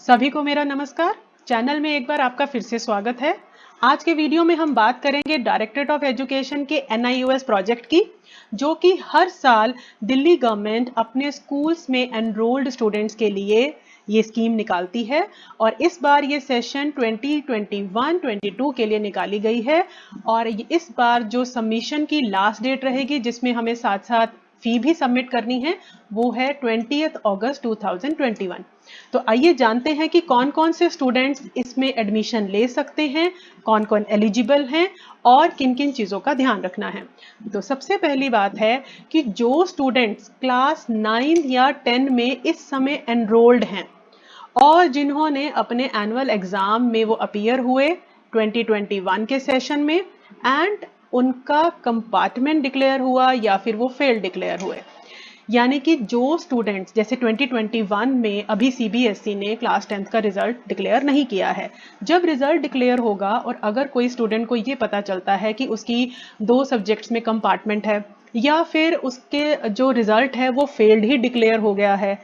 सभी को मेरा नमस्कार। चैनल में एक बार आपका फिर से स्वागत है। आज के वीडियो में हम बात करेंगे डायरेक्टरेट ऑफ एजुकेशन के NIOS प्रोजेक्ट की, जो कि हर साल दिल्ली गवर्नमेंट अपने स्कूल्स में एनरोल्ड स्टूडेंट्स के लिए ये स्कीम निकालती है और इस बार ये सेशन 2021-22 के लिए निकाली गई है। और इस बार जो सबमिशन की लास्ट डेट रहेगी, जिसमें हमें साथ साथ फी भी सबमिट करनी है, वो है 20 अगस्त 2021। तो आइए जानते हैं कि कौन कौन से स्टूडेंट्स इसमें एडमिशन ले सकते हैं, कौन कौन एलिजिबल हैं और किन किन चीज़ों का ध्यान रखना है। तो सबसे पहली बात है कि जो स्टूडेंट्स क्लास 9 या 10 में इस समय एनरोल्ड हैं और जिन्होंने अपने एनुअल एग्जाम में वो अपीयर हुए 2021 के सेशन में एंड उनका कंपार्टमेंट डिक्लेयर हुआ या फिर वो फेल डिक्लेयर हुए, यानी कि जो स्टूडेंट्स जैसे 2021 में अभी CBSE ने क्लास 10th का रिजल्ट डिक्लेयर नहीं किया है, जब रिजल्ट डिक्लेयर होगा और अगर कोई स्टूडेंट को ये पता चलता है कि उसकी 2 सब्जेक्ट्स में कंपार्टमेंट है या फिर उसके जो रिजल्ट है वो फेल्ड ही डिक्लेयर हो गया है।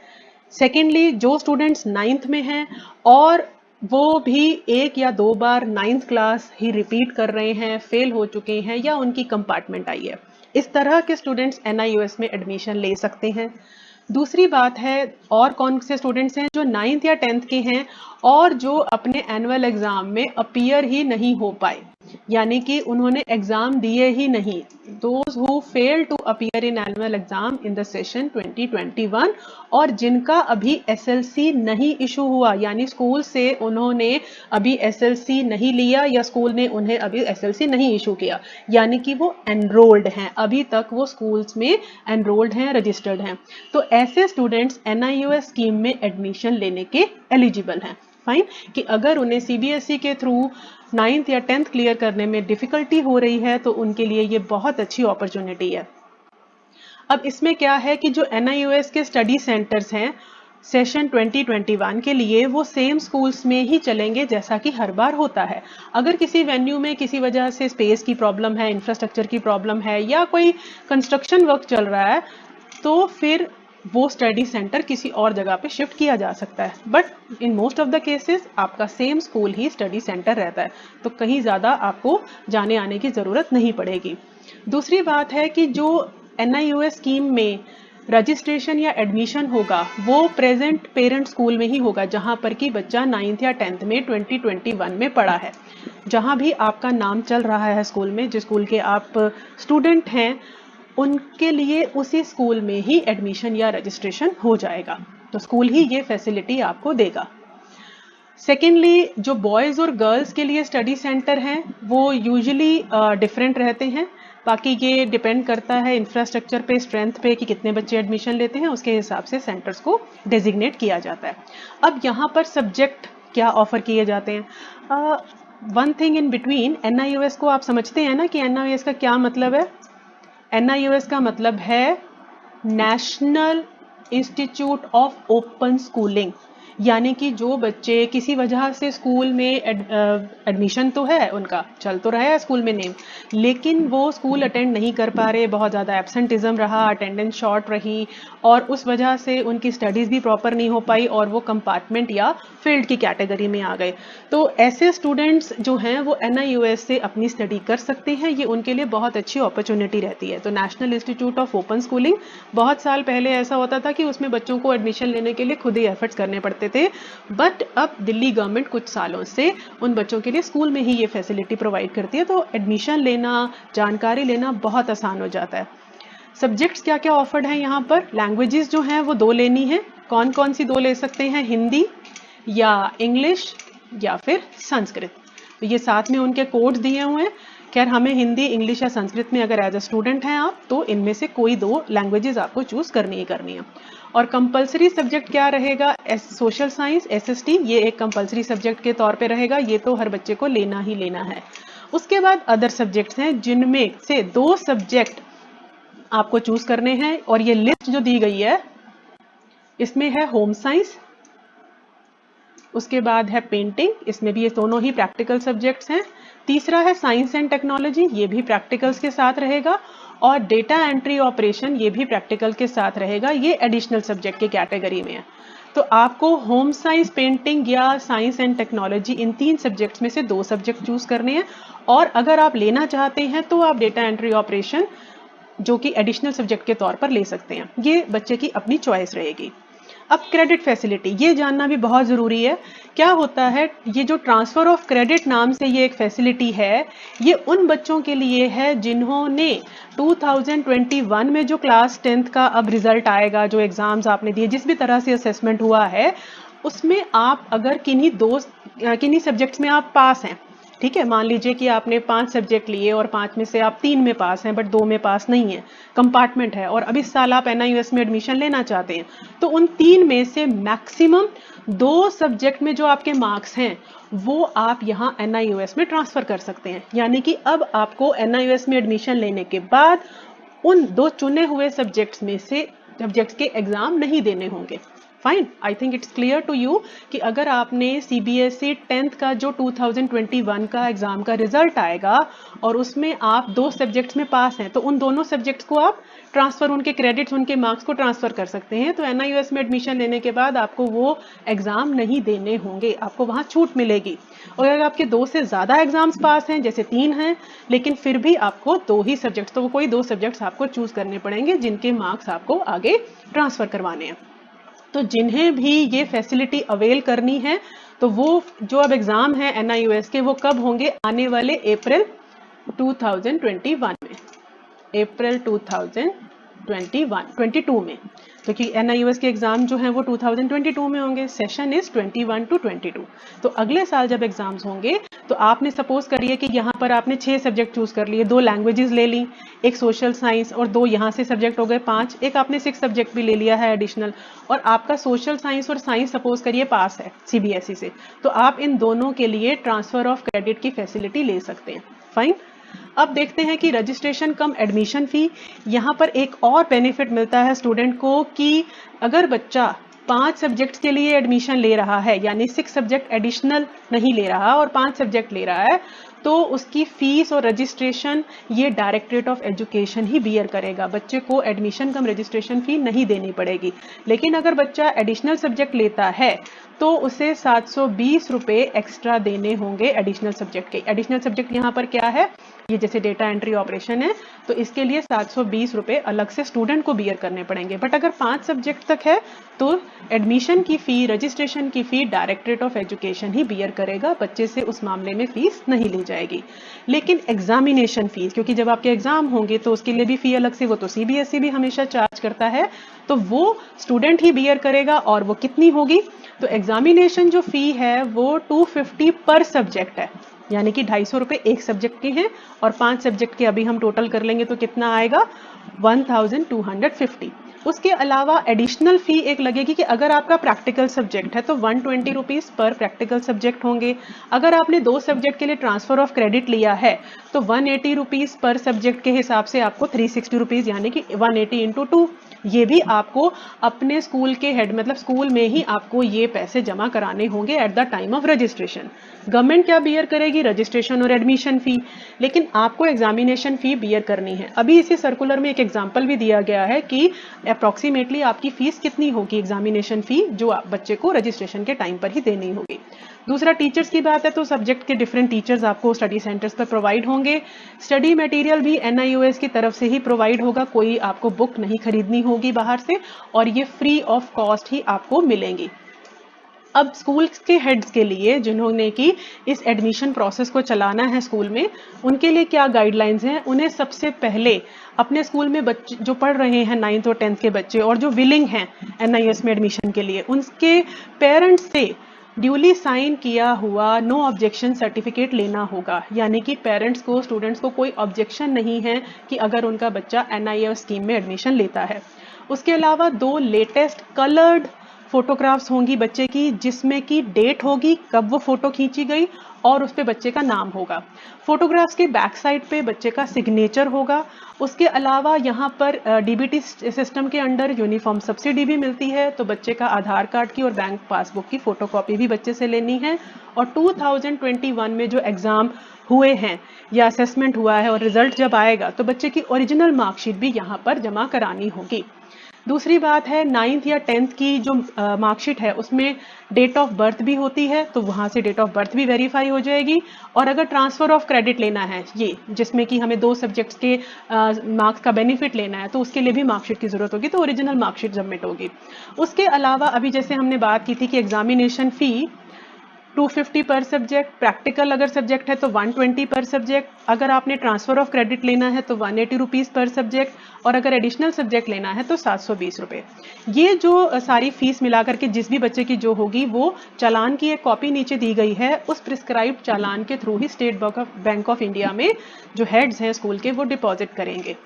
सेकेंडली, जो स्टूडेंट्स 9th में हैं और वो भी 1 या 2 बार 9th क्लास ही रिपीट कर रहे हैं, फेल हो चुके हैं या उनकी कंपार्टमेंट आई है, इस तरह के स्टूडेंट्स NIOS में एडमिशन ले सकते हैं। दूसरी बात है, और कौन से स्टूडेंट्स हैं जो 9th या 10th के हैं और जो अपने एनुअल एग्जाम में अपीयर ही नहीं हो पाए, यानी कि उन्होंने एग्जाम दिए ही नहीं, those who fail to appear in annual exam in the session 2021 और जिनका अभी SLC नहीं इशू हुआ, यानी स्कूल से उन्होंने अभी SLC नहीं लिया या स्कूल ने उन्हें अभी SLC नहीं इशू किया, यानी कि वो एनरोल्ड हैं, अभी तक वो स्कूल्स में एनरोल्ड हैं, रजिस्टर्ड हैं। तो ऐसे स्टूडेंट्स NIOS स्कीम में एडमिशन लेने के एलिजिबल हैं। फाइन, कि अगर उन्हें CBSE के थ्रू 9th या 10th क्लियर करने में डिफिकल्टी हो रही है तो उनके लिए ये बहुत अच्छी अपॉर्चुनिटी है। अब इसमें क्या है कि जो NIOS के स्टडी सेंटर्स हैं सेशन 2021 के लिए, वो सेम स्कूल्स में ही चलेंगे जैसा कि हर बार होता है। अगर किसी वेन्यू में किसी वजह से स्पेस की प्रॉब्लम है, इंफ्रास्ट्रक्चर की प्रॉब्लम है या कोई कंस्ट्रक्शन वर्क चल रहा है, तो फिर वो स्टडी सेंटर किसी और जगह पे शिफ्ट किया जा सकता है। But in most of the cases आपका सेम स्कूल ही स्टडी सेंटर रहता है, तो कहीं ज़्यादा आपको जाने आने की ज़रूरत नहीं पड़ेगी। दूसरी बात है कि जो NIOS स्कीम में रजिस्ट्रेशन या एडमिशन होगा वो प्रेजेंट पेरेंट स्कूल में ही होगा, जहां पर कि बच्चा 9th या 10th में 2021 में पढ़ा है। जहां भी आपका नाम चल रहा है स्कूल में, जिस स्कूल के आप स्टूडेंट हैं, उनके लिए उसी स्कूल में ही एडमिशन या रजिस्ट्रेशन हो जाएगा, तो स्कूल ही ये फैसिलिटी आपको देगा। सेकेंडली, जो बॉयज़ और गर्ल्स के लिए स्टडी सेंटर हैं वो यूजुअली डिफरेंट रहते हैं। बाकी ये डिपेंड करता है इंफ्रास्ट्रक्चर पे, स्ट्रेंथ पे, कि कितने बच्चे एडमिशन लेते हैं, उसके हिसाब से सेंटर्स को डेजिग्नेट किया जाता है। अब यहाँ पर सब्जेक्ट क्या ऑफर किए जाते हैं? One thing in between, NIOS को आप समझते हैं ना कि NIOS का क्या मतलब है? NIOS का मतलब है national institute of open schooling, यानी कि जो बच्चे किसी वजह से स्कूल में एडमिशन तो है, उनका चल तो रहा है स्कूल में नेम, लेकिन वो स्कूल अटेंड नहीं कर पा रहे, बहुत ज़्यादा एब्सेंटिज्म रहा, अटेंडेंस शॉर्ट रही और उस वजह से उनकी स्टडीज़ भी प्रॉपर नहीं हो पाई और वो कंपार्टमेंट या फील्ड की कैटेगरी में आ गए। तो ऐसे स्टूडेंट्स जो हैं वो NIOS से अपनी स्टडी कर सकते हैं, ये उनके लिए बहुत अच्छी अपॉर्चुनिटी रहती है। तो national institute of open schooling, बहुत साल पहले ऐसा होता था कि उसमें बच्चों को एडमिशन लेने के लिए खुद ही एफर्ट्स करने पड़ते थे, बट अब दिल्ली गवर्नमेंट कुछ सालों से उन बच्चों के लिए स्कूल में ही ये फैसिलिटी प्रोवाइड करती है, तो एडमिशन लेना, जानकारी लेना बहुत आसान हो जाता है। सब्जेक्ट्स क्या क्या ऑफर्ड हैं यहाँ पर? लैंग्वेजेस जो हैं वो 2 लेनी है। कौन कौन सी 2 ले सकते हैं? हिंदी या इंग्लिश या फिर संस्कृत। तो ये साथ में उनके कोड्स दिए हुए हैं। खैर, हमें हिंदी, इंग्लिश या संस्कृत में अगर एज अ स्टूडेंट हैं आप, तो इनमें से कोई 2 लैंग्वेजेस आपको चूज करनी ही करनी है। और कंपलसरी सब्जेक्ट क्या रहेगा? सोशल साइंस, SST, ये एक कंपलसरी सब्जेक्ट के तौर पे रहेगा, ये तो हर बच्चे को लेना ही लेना है। उसके बाद अदर सब्जेक्ट्स हैं जिनमें से 2 सब्जेक्ट आपको चूज करने हैं, और ये लिस्ट जो दी गई है इसमें है होम साइंस, उसके बाद है पेंटिंग, इसमें भी ये दोनों ही प्रैक्टिकल सब्जेक्ट्स हैं। तीसरा है साइंस एंड टेक्नोलॉजी, ये भी प्रैक्टिकल्स के साथ रहेगा, और डेटा एंट्री ऑपरेशन, ये भी प्रैक्टिकल के साथ रहेगा, ये एडिशनल सब्जेक्ट के कैटेगरी में है। तो आपको होम साइंस, पेंटिंग या science and technology, in 3 subjects में से 2 सब्जेक्ट चूज करने हैं। और अगर आप लेना चाहते हैं तो आप डेटा एंट्री ऑपरेशन जो कि एडिशनल सब्जेक्ट के तौर पर ले सकते हैं। ये बच्चे की अपनी चॉइस रहेगी। अब क्रेडिट फैसिलिटी, ये जानना भी बहुत ज़रूरी है। क्या होता है, ये जो ट्रांसफ़र ऑफ क्रेडिट नाम से ये एक फैसिलिटी है, ये उन बच्चों के लिए है जिन्होंने 2021 में जो क्लास 10th का अब रिजल्ट आएगा, जो एग्ज़ाम्स आपने दिए, जिस भी तरह से असेसमेंट हुआ है, उसमें आप अगर किन्हीं सब्जेक्ट्स में आप पास हैं, ठीक है, मान लीजिए कि आपने 5 सब्जेक्ट लिए और 5 में से आप 3 में पास हैं बट 2 में पास नहीं है, कंपार्टमेंट है, और अभी इस साल आप NIUS में एडमिशन लेना चाहते हैं, तो उन 3 में से मैक्सिमम 2 सब्जेक्ट में जो आपके मार्क्स हैं वो आप यहाँ NIUS में ट्रांसफर कर सकते हैं। यानी कि अब आपको NIUS में एडमिशन लेने के बाद उन 2 चुने हुए सब्जेक्ट्स में से सब्जेक्ट्स के एग्जाम नहीं देने होंगे। Fine, I think it's clear to you कि अगर आपने CBSE 10th का जो 2021 का एग्जाम का रिजल्ट आएगा और उसमें आप 2 सब्जेक्ट्स में पास हैं, तो उन दोनों सब्जेक्ट्स को आप ट्रांसफर, उनके क्रेडिट्स, उनके मार्क्स को ट्रांसफर कर सकते हैं। तो NIUS में एडमिशन लेने के बाद आपको वो एग्जाम नहीं देने होंगे, आपको वहाँ छूट मिलेगी। और अगर आपके 2 से ज़्यादा एग्जाम्स पास हैं, जैसे 3 हैं, लेकिन फिर भी आपको 2 ही सब्जेक्ट्स, तो वो कोई 2 सब्जेक्ट्स आपको चूज करने पड़ेंगे जिनके मार्क्स आपको आगे ट्रांसफर करवाने हैं। तो जिन्हें भी ये फैसिलिटी अवेल करनी है, तो वो जो अब एग्जाम है NIUS के, वो कब होंगे, आने वाले अप्रैल 2021 में, अप्रैल 2022 में, क्योंकि NIUS के एग्जाम जो हैं वो 2022 में होंगे। Session is 21 to 22। तो अगले साल जब एग्जाम्स होंगे तो आपने सपोज करिए कि यहाँ पर आपने 6 सब्जेक्ट चूज कर लिए, 2 लैंग्वेजेस ले ली, एक सोशल साइंस, और 2 यहाँ से सब्जेक्ट हो गए 5, एक आपने 6 सब्जेक्ट भी ले लिया है एडिशनल, और आपका सोशल साइंस और साइंस सपोज करिए पास है CBSE से, तो आप इन दोनों के लिए ट्रांसफर ऑफ क्रेडिट की फैसिलिटी ले सकते हैं। फाइन। अब देखते हैं कि रजिस्ट्रेशन कम एडमिशन फी, यहाँ पर एक और बेनिफिट मिलता है स्टूडेंट को कि अगर बच्चा 5 सब्जेक्ट्स के लिए एडमिशन ले रहा है, यानी 6 सब्जेक्ट एडिशनल नहीं ले रहा और 5 सब्जेक्ट ले रहा है, तो उसकी फीस और रजिस्ट्रेशन ये डायरेक्टरेट ऑफ एजुकेशन ही बियर करेगा। बच्चे को एडमिशन कम रजिस्ट्रेशन फी नहीं देनी पड़ेगी। लेकिन अगर बच्चा एडिशनल सब्जेक्ट लेता है तो उसे 720 रुपये एक्स्ट्रा देने होंगे एडिशनल सब्जेक्ट के। एडिशनल सब्जेक्ट यहाँ पर क्या है, ये जैसे डेटा एंट्री ऑपरेशन है, तो इसके लिए 720 रुपये अलग से स्टूडेंट को बियर करने पड़ेंगे। बट अगर 5 सब्जेक्ट तक है तो एडमिशन की फ़ी, रजिस्ट्रेशन की फ़ी डायरेक्टरेट ऑफ एजुकेशन ही बियर करेगा, बच्चे से उस मामले में फ़ीस नहीं ली जाएगी। लेकिन एग्जामिनेशन फ़ीस, क्योंकि जब आपके एग्जाम होंगे तो उसके लिए भी फ़ी अलग से, वो तो CBSE भी हमेशा चार्ज करता है, तो वो स्टूडेंट ही बियर करेगा। और वो कितनी होगी, तो एग्जामिनेशन जो फ़ी है वो 250 पर सब्जेक्ट है, यानी कि 250 रुपये एक सब्जेक्ट के हैं, और 5 सब्जेक्ट के अभी हम टोटल कर लेंगे तो कितना आएगा, 1250। उसके अलावा एडिशनल फ़ी एक लगेगी कि अगर आपका प्रैक्टिकल सब्जेक्ट है तो 120 रुपीज़ पर प्रैक्टिकल सब्जेक्ट होंगे। अगर आपने 2 सब्जेक्ट के लिए ट्रांसफ़र ऑफ क्रेडिट लिया है तो 180 रुपीज़ पर सब्जेक्ट के हिसाब से आपको 360 रुपीज़, यानी कि 180 इंटू 2, ये भी आपको अपने स्कूल के हेड, मतलब स्कूल में ही आपको ये पैसे जमा कराने होंगे at the time of registration. Government क्या बियर करेगी, रजिस्ट्रेशन और एडमिशन फ़ी, लेकिन आपको एग्जामिनेशन फ़ी बियर करनी है। अभी इसी सर्कुलर में एक एग्जाम्पल भी दिया गया है कि अप्रॉक्सीमेटली आपकी फ़ीस कितनी होगी, एग्जामिनेशन फ़ी जो आप बच्चे को रजिस्ट्रेशन के टाइम पर ही देनी होगी। दूसरा, टीचर्स की बात है तो सब्जेक्ट के डिफरेंट टीचर्स आपको स्टडी सेंटर्स पर प्रोवाइड होंगे। स्टडी मटेरियल भी NIUS की तरफ से ही प्रोवाइड होगा, कोई आपको बुक नहीं खरीदनी होगी बाहर से, और ये फ्री ऑफ कॉस्ट ही आपको मिलेंगी। अब स्कूल के हेड्स के लिए, जिन्होंने कि इस एडमिशन प्रोसेस को चलाना है स्कूल में, उनके लिए क्या गाइडलाइंस हैं, उन्हें सबसे पहले अपने स्कूल में बच्चे जो पढ़ रहे हैं 9th और 10th के बच्चे और जो विलिंग हैं NIUS में एडमिशन के लिए, उनके पेरेंट्स से ड्यूली साइन किया हुआ नो ऑब्जेक्शन सर्टिफिकेट लेना होगा। यानी कि पेरेंट्स को, स्टूडेंट्स को कोई ऑब्जेक्शन नहीं है कि अगर उनका बच्चा NIUS स्कीम में एडमिशन लेता है। उसके अलावा 2 लेटेस्ट कलर्ड फोटोग्राफ्स होंगी बच्चे की, जिसमें कि डेट होगी कब वो फोटो खींची गई और उस पे बच्चे का नाम होगा। फोटोग्राफ्स के बैक साइड पे बच्चे का सिग्नेचर होगा। उसके अलावा यहाँ पर DBT सिस्टम के अंडर यूनिफॉर्म सब्सिडी भी मिलती है, तो बच्चे का आधार कार्ड की और बैंक पासबुक की फोटोकॉपी भी बच्चे से लेनी है। और 2021 में जो एग्ज़ाम हुए हैं या असेसमेंट हुआ है और रिजल्ट जब आएगा तो बच्चे की ओरिजिनल मार्कशीट भी यहाँ पर जमा करानी होगी। दूसरी बात है 9th या 10th की जो मार्कशीट है उसमें डेट ऑफ बर्थ भी होती है, तो वहाँ से डेट ऑफ बर्थ भी वेरीफाई हो जाएगी। और अगर ट्रांसफ़र ऑफ क्रेडिट लेना है ये जिसमें कि हमें 2 सब्जेक्ट्स के मार्क्स का बेनिफिट लेना है, तो उसके लिए भी मार्कशीट की ज़रूरत होगी, तो ओरिजिनल मार्कशीट सबमिट होगी। उसके अलावा अभी जैसे हमने बात की थी कि एग्जामिनेशन फ़ी 250 पर सब्जेक्ट, प्रैक्टिकल अगर सब्जेक्ट है तो 120 पर सब्जेक्ट, अगर आपने ट्रांसफ़र ऑफ क्रेडिट लेना है तो 180 रुपीज़ पर सब्जेक्ट, और अगर एडिशनल सब्जेक्ट लेना है तो 720 रुपये। ये जो सारी फीस मिलाकर के जिस भी बच्चे की जो होगी वो चालान की एक कॉपी नीचे दी गई है, उस प्रिस्क्राइब्ड चालान के through he state bank of India में जो हेड्स हैं स्कूल के वो डिपॉजिट करेंगे।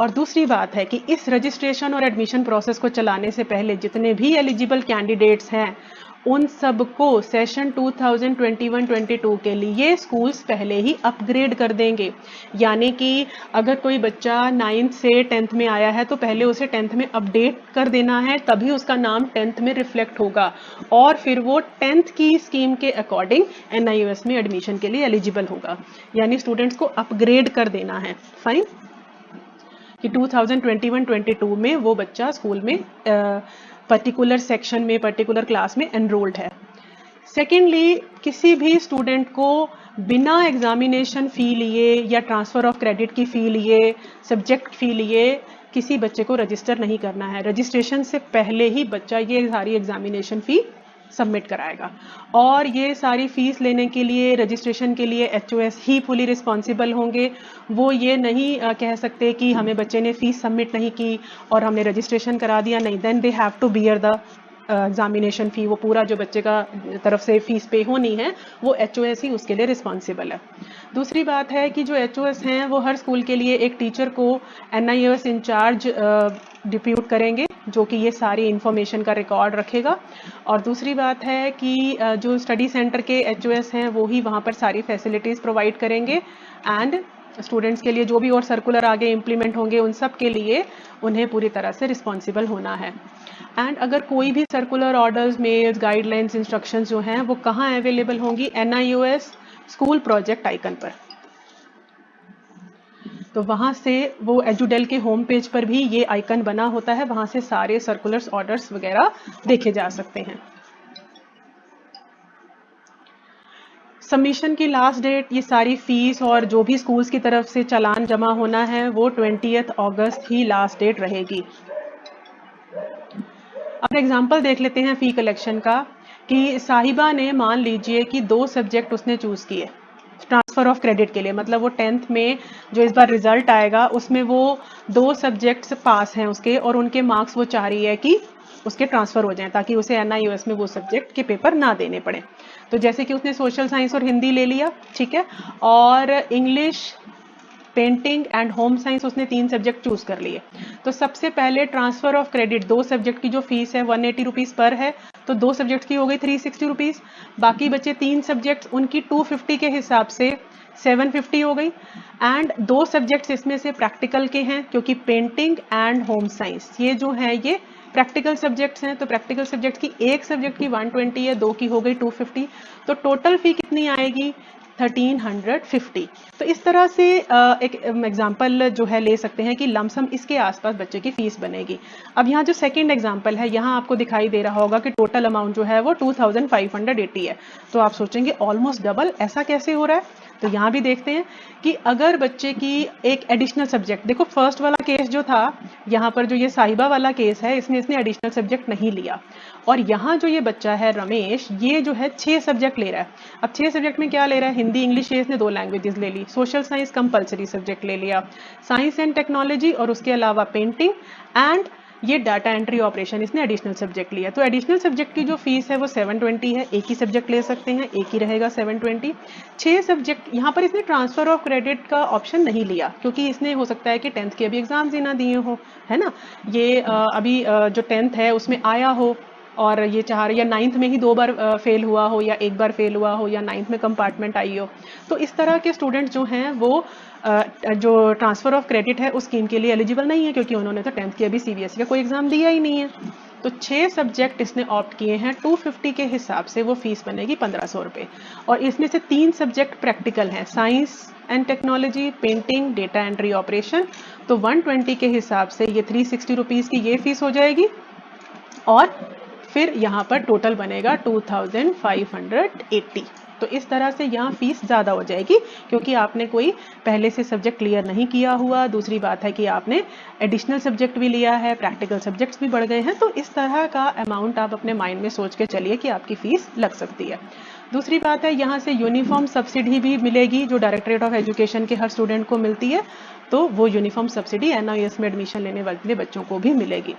और दूसरी बात है कि इस रजिस्ट्रेशन और एडमिशन प्रोसेस को चलाने से पहले जितने भी एलिजिबल कैंडिडेट्स हैं उन सबको सेशन 2021-22 के लिए स्कूल्स पहले ही अपग्रेड कर देंगे। यानी कि अगर कोई बच्चा 9th से 10th में आया है तो पहले उसे 10th में अपडेट कर देना है, तभी उसका नाम 10th में रिफ्लेक्ट होगा और फिर वो 10th की स्कीम के अकॉर्डिंग NIOS में एडमिशन के लिए एलिजिबल होगा। यानी स्टूडेंट्स को अपग्रेड कर देना है। फाइन कि 2021-22 में वो बच्चा स्कूल में पर्टिकुलर सेक्शन में पर्टिकुलर क्लास में एनरोल्ड है। सेकेंडली, किसी भी स्टूडेंट को बिना एग्जामिनेशन फ़ी लिए या ट्रांसफ़र ऑफ क्रेडिट की फ़ी लिए, सब्जेक्ट फ़ी लिए किसी बच्चे को रजिस्टर नहीं करना है। रजिस्ट्रेशन से पहले ही बच्चा ये सारी एग्जामिनेशन फ़ी सबमिट कराएगा और ये सारी फीस लेने के लिए रजिस्ट्रेशन के लिए HOS ही फुली रिस्पॉन्सिबल होंगे। वो ये नहीं कह सकते कि हमें बच्चे ने फीस सबमिट नहीं की और हमने रजिस्ट्रेशन करा दिया, नहीं, then they have to bear the examination fee. वो पूरा जो बच्चे का तरफ से फीस पे होनी है वो HOS ही उसके लिए रिस्पॉन्सिबल है। दूसरी बात है कि जो HOS हैं वो हर स्कूल के लिए एक टीचर को NIOS इंचार्ज डिप्यूट करेंगे जो कि ये सारी इन्फॉर्मेशन का रिकॉर्ड रखेगा। और दूसरी बात है कि जो स्टडी सेंटर के HOS हैं वो ही वहाँ पर सारी फैसिलिटीज़ प्रोवाइड करेंगे एंड स्टूडेंट्स के लिए जो भी और सर्कुलर आगे इम्प्लीमेंट होंगे उन सब के लिए उन्हें पूरी तरह से रिस्पॉन्सिबल होना है। एंड अगर कोई भी circular orders, mails, guidelines, instructions जो हैं वो कहाँ अवेलेबल होंगी? NIOS स्कूल प्रोजेक्ट आइकन पर। तो वहाँ से वो एजुडेल के होम पेज पर भी ये आइकन बना होता है, वहाँ से सारे सर्कुलर्स, ऑर्डर्स वगैरह देखे जा सकते हैं। सबमिशन की लास्ट डेट, ये सारी फीस और जो भी स्कूल्स की तरफ से चालान जमा होना है वो 20 अगस्त ही लास्ट डेट रहेगी। अब एग्जांपल देख लेते हैं फ़ी कलेक्शन का कि साहिबा ने मान लीजिए कि 2 सब्जेक्ट उसने चूज़ किए ट्रांसफ़र ऑफ क्रेडिट के लिए, मतलब वो 10th में जो इस बार रिजल्ट आएगा उसमें वो 2 सब्जेक्ट्स पास हैं उसके और उनके मार्क्स वो चाह रही है कि उसके ट्रांसफ़र हो जाएं ताकि उसे NIOS में वो सब्जेक्ट के पेपर ना देने पड़े। तो जैसे कि उसने सोशल साइंस और हिंदी ले लिया, ठीक है, और English, painting and home science उसने 3 सब्जेक्ट चूज कर लिए। तो सबसे पहले ट्रांसफर ऑफ क्रेडिट 2 सब्जेक्ट की जो फीस है 180 रुपीज़ पर है, तो 2 सब्जेक्ट की हो गई 360 रुपीज़। बाकी बचे 3 सब्जेक्ट्स, उनकी 250 के हिसाब से 750 हो गई। एंड 2 सब्जेक्ट्स इसमें से प्रैक्टिकल के हैं क्योंकि पेंटिंग एंड होम साइंस ये जो है ये प्रैक्टिकल सब्जेक्ट्स हैं। तो प्रैक्टिकल सब्जेक्ट की एक सब्जेक्ट की 120 है, 2 की हो गई 250। तो टोटल फी कितनी आएगी? 1350। तो इस तरह से एक एग्जाम्पल जो है ले सकते हैं कि लमसम इसके आसपास बच्चे की फीस बनेगी। अब यहाँ जो सेकंड एग्जाम्पल है यहाँ आपको दिखाई दे रहा होगा कि टोटल अमाउंट जो है वो 2580 है। तो आप सोचेंगे ऑलमोस्ट डबल, ऐसा कैसे हो रहा है? तो यहाँ भी देखते हैं कि अगर बच्चे की एक एडिशनल सब्जेक्ट, देखो फर्स्ट वाला केस जो था, यहाँ पर जो ये साहिबा वाला केस है इसमें इसने एडिशनल सब्जेक्ट नहीं लिया, और यहाँ जो ये बच्चा है रमेश, ये जो है 6 सब्जेक्ट ले रहा है। अब 6 सब्जेक्ट में क्या ले रहा है? हिंदी, इंग्लिश, ये इसने 2 लैंग्वेजेस ले ली, सोशल साइंस कंपलसरी सब्जेक्ट ले लिया, साइंस एंड टेक्नोलॉजी और उसके अलावा पेंटिंग एंड ये डाटा एंट्री ऑपरेशन इसने एडिशनल सब्जेक्ट लिया। तो एडिशनल सब्जेक्ट की जो फीस है वो 720 है। एक ही सब्जेक्ट ले सकते हैं, एक ही रहेगा 720। 6 सब्जेक्ट, यहाँ पर इसने ट्रांसफर ऑफ क्रेडिट का ऑप्शन नहीं लिया क्योंकि इसने हो सकता है कि 10th के अभी एग्जाम्स ही ना दिए हो, है ना, ये अभी जो 10th है उसमें आया हो और ये चाह रही, या 9th में ही 2 बार फेल हुआ हो या 1 बार फेल हुआ हो या 9th में कंपार्टमेंट आई हो। तो इस तरह के स्टूडेंट्स जो हैं वो जो ट्रांसफ़र ऑफ क्रेडिट है उस स्कीम के लिए एलिजिबल नहीं है क्योंकि उन्होंने तो 10th की अभी CBSE का कोई एग्ज़ाम दिया ही नहीं है। तो 6 सब्जेक्ट इसने ऑप्ट किए हैं, 250 के हिसाब से वो फीस बनेगी 1500 रुपये। और इसमें से 3 सब्जेक्ट प्रैक्टिकल हैं, science and technology, painting, data entry operation. तो 120 के हिसाब से ये 360 रुपीज़ की ये फीस हो जाएगी। और फिर यहाँ पर टोटल बनेगा 2580। तो इस तरह से यहाँ फीस ज़्यादा हो जाएगी, क्योंकि आपने कोई पहले से सब्जेक्ट क्लियर नहीं किया हुआ। दूसरी बात है कि आपने एडिशनल सब्जेक्ट भी लिया है, प्रैक्टिकल सब्जेक्ट्स भी बढ़ गए हैं। तो इस तरह का अमाउंट आप अपने माइंड में सोच के चलिए कि आपकी फ़ीस लग सकती है। दूसरी बात है, यहाँ से यूनिफॉर्म सब्सिडी भी मिलेगी, जो डायरेक्टरेट ऑफ एजुकेशन के हर स्टूडेंट को मिलती है। तो वो यूनिफॉर्म सब्सिडी NIOS में एडमिशन लेने वाले बच्चों को भी मिलेगी।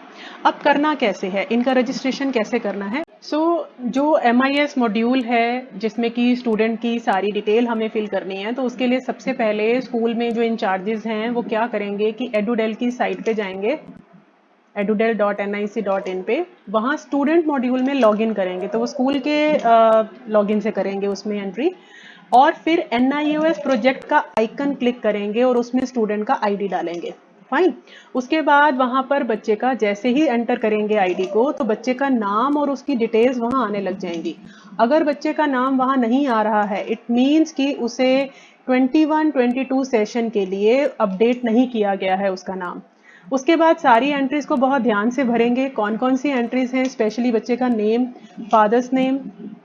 अब करना कैसे है, इनका रजिस्ट्रेशन कैसे करना है? जो MIS मॉड्यूल है जिसमें कि स्टूडेंट की सारी डिटेल हमें फिल करनी है, तो उसके लिए सबसे पहले स्कूल में जो इंचार्जेस हैं वो क्या करेंगे कि एडुडेल की साइट पे जाएंगे, edudel.nic.in पे, वहाँ स्टूडेंट मॉड्यूल में लॉगिन करेंगे। तो वो स्कूल के लॉगिन से करेंगे उसमें एंट्री, और फिर NIOS प्रोजेक्ट का आइकन क्लिक करेंगे और उसमें स्टूडेंट का ID डालेंगे। फाइन। उसके बाद वहाँ पर बच्चे का जैसे ही एंटर करेंगे ID को, तो बच्चे का नाम और उसकी डिटेल्स वहाँ आने लग जाएंगी। अगर बच्चे का नाम वहाँ नहीं आ रहा है, इट मीन्स कि उसे 21-22 सेशन के लिए अपडेट नहीं किया गया है उसका नाम। उसके बाद सारी एंट्रीज को बहुत ध्यान से भरेंगे। कौन कौन सी एंट्रीज हैं, स्पेशली बच्चे का name, father's name,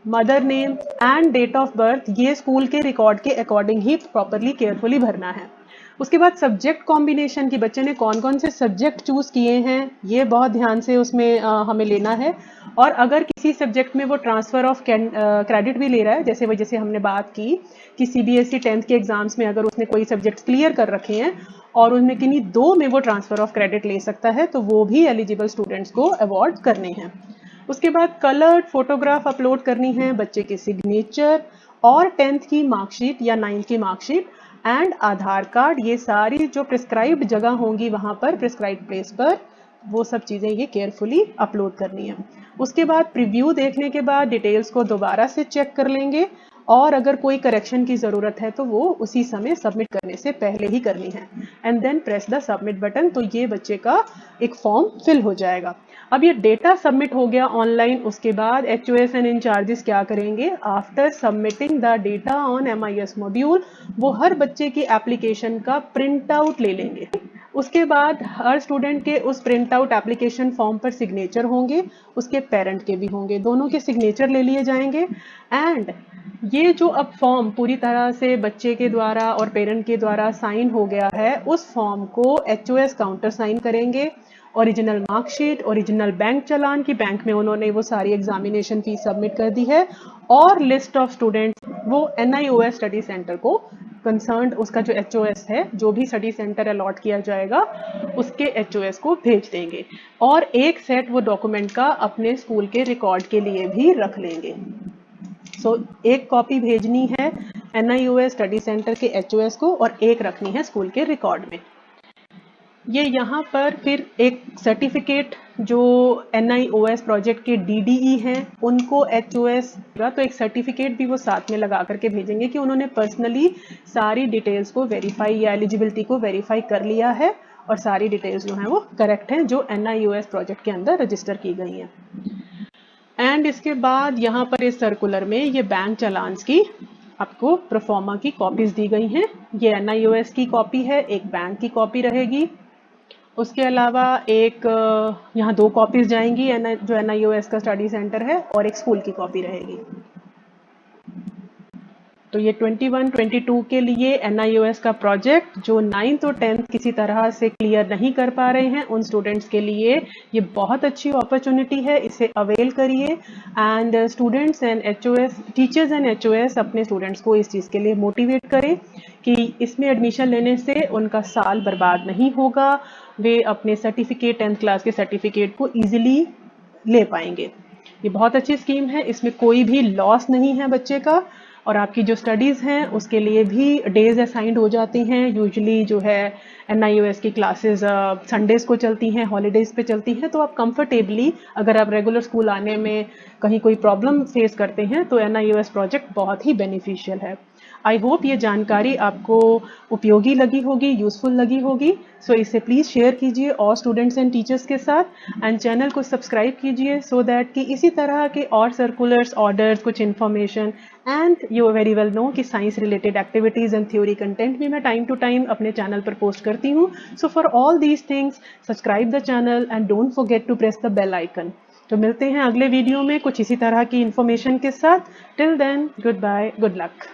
mother name and date of birth, ये स्कूल के रिकॉर्ड के अकॉर्डिंग ही प्रॉपरली केयरफुली भरना है। उसके बाद सब्जेक्ट कॉम्बिनेशन की बच्चे ने कौन कौन से सब्जेक्ट चूज किए हैं, ये बहुत ध्यान से उसमें हमें लेना है। और अगर किसी सब्जेक्ट में वो ट्रांसफर ऑफ क्रेडिट भी ले रहा है, जैसे हमने बात की कि CBSE 10th के एग्जाम्स में अगर उसने कोई सब्जेक्ट क्लियर कर रखे हैं और उनमें किन्हीं 2 में वो ट्रांसफर ऑफ क्रेडिट ले सकता है, तो वो भी एलिजिबल स्टूडेंट्स को अवॉर्ड करने हैं। उसके बाद कलर्ड फोटोग्राफ अपलोड करनी है, बच्चे के सिग्नेचर और 10th की मार्कशीट या 9th की मार्कशीट एंड आधार कार्ड, ये सारी जो प्रिस्क्राइब्ड जगह होंगी वहाँ पर, प्रिस्क्राइब्ड प्लेस पर, वो सब चीज़ें ये केयरफुली अपलोड करनी है। उसके बाद प्रीव्यू देखने के बाद डिटेल्स को दोबारा से चेक कर लेंगे, और अगर कोई करेक्शन की ज़रूरत है तो वो उसी समय सबमिट करने से पहले ही करनी है। And then press the submit button, तो ये बच्चे का एक फॉर्म फिल हो जाएगा। अब ये डेटा सबमिट हो गया ऑनलाइन। उसके बाद HOS एंड इंचार्जेस क्या करेंगे, after submitting the data on MIS module, वो हर बच्चे की एप्लीकेशन का प्रिंट आउट ले लेंगे। उसके बाद हर स्टूडेंट के उस प्रिंट आउट एप्लीकेशन फॉर्म पर सिग्नेचर होंगे, उसके पेरेंट के भी होंगे, दोनों के सिग्नेचर ले लिए जाएंगे। एंड ये जो अब फॉर्म पूरी तरह से बच्चे के द्वारा और पेरेंट के द्वारा साइन हो गया है, उस फॉर्म को HOS काउंटर साइन करेंगे। ओरिजिनल मार्कशीट, ओरिजिनल बैंक चालान की बैंक में उन्होंने वो सारी एग्जामिनेशन फीस सबमिट कर दी है, और लिस्ट ऑफ स्टूडेंट्स वो NIOS स्टडी सेंटर को कंसर्न्ड, उसका जो HOS है, जो भी स्टडी सेंटर अलॉट किया जाएगा उसके HOS को भेज देंगे। और एक सेट वो डॉक्यूमेंट का अपने स्कूल के रिकॉर्ड के लिए भी रख लेंगे। एक कॉपी भेजनी है NIOS स्टडी सेंटर के HOS को, और एक रखनी है स्कूल के रिकॉर्ड में। ये यहाँ पर फिर एक सर्टिफिकेट जो NIOS प्रोजेक्ट के DDE हैं उनको HOS का, तो एक सर्टिफिकेट भी वो साथ में लगा करके भेजेंगे कि उन्होंने पर्सनली सारी डिटेल्स को वेरीफाई या एलिजिबिलिटी को वेरीफाई कर लिया है, और सारी डिटेल्स जो हैं वो करेक्ट हैं जो NIOS प्रोजेक्ट के अंदर रजिस्टर की गई हैं। एंड इसके बाद यहाँ पर इस सर्कुलर में ये बैंक चालान्स की आपको प्रोफॉर्मा की कॉपीज दी गई हैं। ये NIOS की कॉपी है, एक बैंक की कॉपी रहेगी। उसके अलावा एक यहाँ 2 कॉपीज जाएंगी जो NIOS का स्टडी सेंटर है, और एक स्कूल की कॉपी रहेगी। तो ये 21-22 के लिए NIOS का प्रोजेक्ट जो 9th और 10th किसी तरह से क्लियर नहीं कर पा रहे हैं, उन स्टूडेंट्स के लिए ये बहुत अच्छी अपॉर्चुनिटी है, इसे अवेल करिए। And students and HOS, teachers and HOS अपने स्टूडेंट्स को इस चीज़ के लिए मोटिवेट करें कि इसमें एडमिशन लेने से उनका साल बर्बाद नहीं होगा, वे अपने सर्टिफिकेट 10th क्लास के सर्टिफिकेट को ईजिली ले पाएंगे। ये बहुत अच्छी स्कीम है, इसमें कोई भी लॉस नहीं है बच्चे का, और आपकी जो स्टडीज़ हैं उसके लिए भी डेज असाइंड हो जाती हैं। यूजुअली जो है NIOS की क्लासेस संडेज़ को चलती हैं, हॉलीडेज़ पे चलती हैं, तो आप कंफर्टेबली, अगर आप रेगुलर स्कूल आने में कहीं कोई प्रॉब्लम फेस करते हैं, तो NIOS प्रोजेक्ट बहुत ही बेनिफिशियल है। आई होप ये जानकारी आपको उपयोगी लगी होगी, यूजफुल लगी होगी। सो इसे प्लीज़ शेयर कीजिए और स्टूडेंट्स एंड टीचर्स के साथ एंड चैनल को सब्सक्राइब कीजिए सो दैट कि इसी तरह के और सर्कुलर्स, ऑर्डर्स, कुछ information and you very well know कि science related activities and theory content भी मैं टाइम टू टाइम अपने चैनल पर पोस्ट करती हूँ। So for all these things subscribe the channel and don't forget to press the bell icon. तो मिलते हैं अगले वीडियो में कुछ इसी तरह की इन्फॉर्मेशन के साथ। Till then, goodbye, good luck.